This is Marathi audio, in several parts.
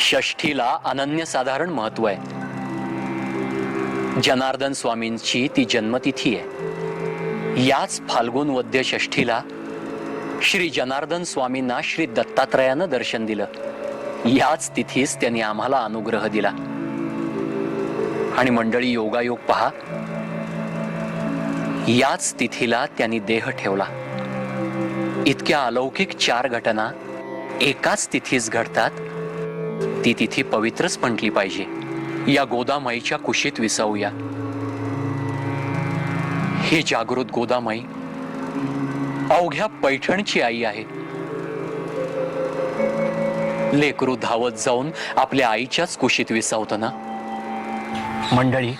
षष्ठीला अनन्यसाधारण महत्व आहे. जनार्दन स्वामींची ती जन्मतिथी आहे. याच फाल्गुन वद्य षष्ठीला श्री जनार्दन स्वामींना श्री दत्तात्रयानं दर्शन दिलं. याच तिथीस त्यांनी आम्हाला अनुग्रह दिला. आणि मंडळी, योगायोग पहा, याच तिथीला त्यांनी देह ठेवला. इतक्या अलौकिक 4 घटना एकाच तिथीस घडतात. ती तिथी पवित्रच म्हटली पाहिजे. या गोदामाईच्या कुशीत विसावूया. ही जागृत गोदामाई अवघ्या पैठणची आई आहे. लेकरू धावत जाऊन आपल्या आईच्याच कुशीत विसावतं ना. मंडळी,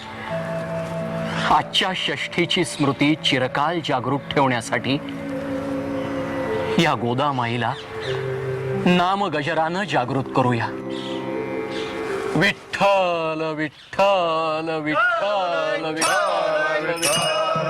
आजच्या षष्ठीची स्मृती चिरकाल जागृत ठेवण्यासाठी या गोदामाईला नामगजरानं जागृत करूया. विठ्ठल विठ्ठल विठ्ठल विठ्ठल विठ्ठल